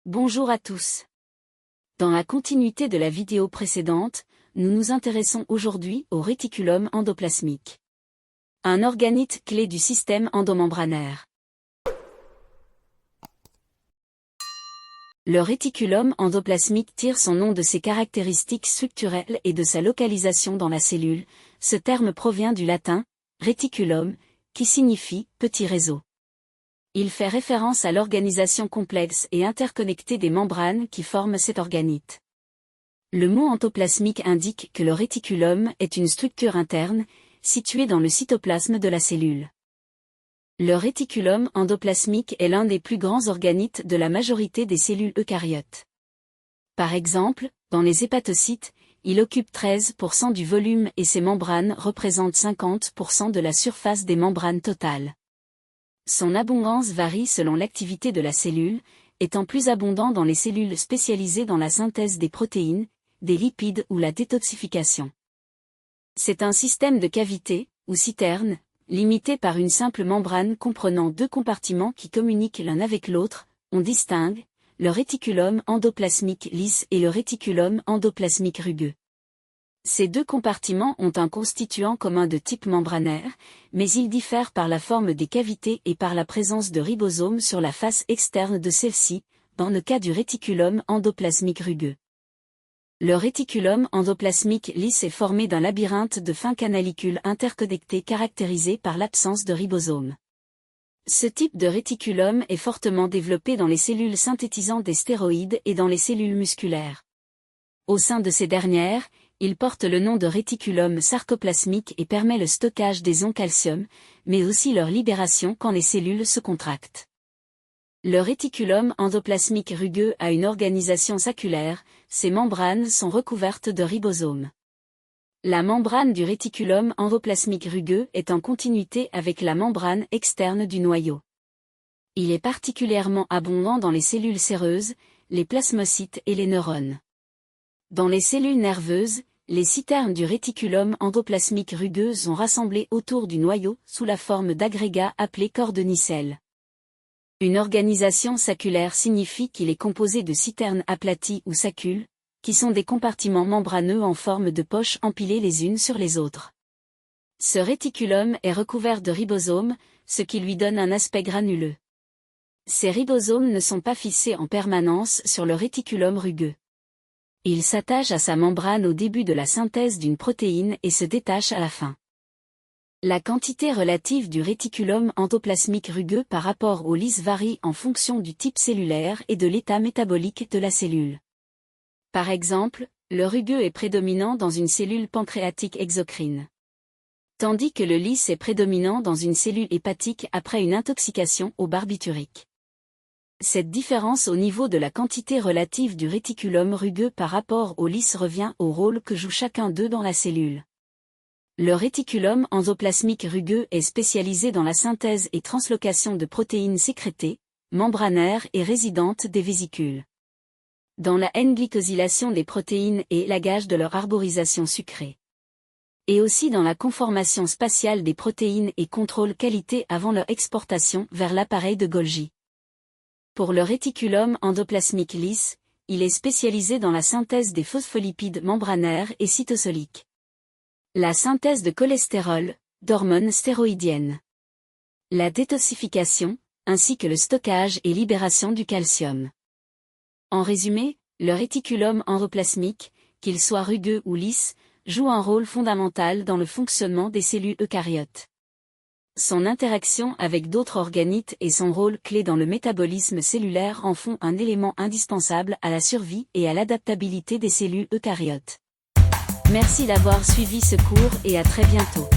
Bonjour à tous. Dans la continuité de la vidéo précédente, nous nous intéressons aujourd'hui au réticulum endoplasmique. Un organite clé du système endomembranaire. Le réticulum endoplasmique tire son nom de ses caractéristiques structurelles et de sa localisation dans la cellule. Ce terme provient du latin « reticulum », qui signifie « petit réseau ». Il fait référence à l'organisation complexe et interconnectée des membranes qui forment cet organite. Le mot endoplasmique indique que le réticulum est une structure interne, située dans le cytoplasme de la cellule. Le réticulum endoplasmique est l'un des plus grands organites de la majorité des cellules eucaryotes. Par exemple, dans les hépatocytes, il occupe 13% du volume et ses membranes représentent 50% de la surface des membranes totales. Son abondance varie selon l'activité de la cellule, étant plus abondant dans les cellules spécialisées dans la synthèse des protéines, des lipides ou la détoxification. C'est un système de cavité, ou citerne, limité par une simple membrane comprenant deux compartiments qui communiquent l'un avec l'autre. On distingue le réticulum endoplasmique lisse et le réticulum endoplasmique rugueux. Ces deux compartiments ont un constituant commun de type membranaire, mais ils diffèrent par la forme des cavités et par la présence de ribosomes sur la face externe de celle-ci, dans le cas du réticulum endoplasmique rugueux. Le réticulum endoplasmique lisse est formé d'un labyrinthe de fins canalicules interconnectées caractérisé par l'absence de ribosomes. Ce type de réticulum est fortement développé dans les cellules synthétisant des stéroïdes et dans les cellules musculaires. Au sein de ces dernières, il porte le nom de réticulum sarcoplasmique et permet le stockage des ions calcium, mais aussi leur libération quand les cellules se contractent. Le réticulum endoplasmique rugueux a une organisation saculaire, ses membranes sont recouvertes de ribosomes. La membrane du réticulum endoplasmique rugueux est en continuité avec la membrane externe du noyau. Il est particulièrement abondant dans les cellules séreuses, les plasmocytes et les neurones. Dans les cellules nerveuses, les citernes du réticulum endoplasmique rugueux sont rassemblées autour du noyau sous la forme d'agrégats appelés corps de nicelle. Une organisation saculaire signifie qu'il est composé de citernes aplaties ou sacules, qui sont des compartiments membraneux en forme de poches empilées les unes sur les autres. Ce réticulum est recouvert de ribosomes, ce qui lui donne un aspect granuleux. Ces ribosomes ne sont pas fixés en permanence sur le réticulum rugueux. Il s'attache à sa membrane au début de la synthèse d'une protéine et se détache à la fin. La quantité relative du réticulum endoplasmique rugueux par rapport au lisse varie en fonction du type cellulaire et de l'état métabolique de la cellule. Par exemple, le rugueux est prédominant dans une cellule pancréatique exocrine, tandis que le lisse est prédominant dans une cellule hépatique après une intoxication au barbiturique. Cette différence au niveau de la quantité relative du réticulum rugueux par rapport au lisse revient au rôle que joue chacun d'eux dans la cellule. Le réticulum endoplasmique rugueux est spécialisé dans la synthèse et translocation de protéines sécrétées, membranaires et résidentes des vésicules, dans la N-glycosylation des protéines et l'agage de leur arborisation sucrée, et aussi dans la conformation spatiale des protéines et contrôle qualité avant leur exportation vers l'appareil de Golgi. Pour le réticulum endoplasmique lisse, il est spécialisé dans la synthèse des phospholipides membranaires et cytosoliques, la synthèse de cholestérol, d'hormones stéroïdiennes, la détoxification, ainsi que le stockage et libération du calcium. En résumé, le réticulum endoplasmique, qu'il soit rugueux ou lisse, joue un rôle fondamental dans le fonctionnement des cellules eucaryotes. Son interaction avec d'autres organites et son rôle clé dans le métabolisme cellulaire en font un élément indispensable à la survie et à l'adaptabilité des cellules eucaryotes. Merci d'avoir suivi ce cours et à très bientôt.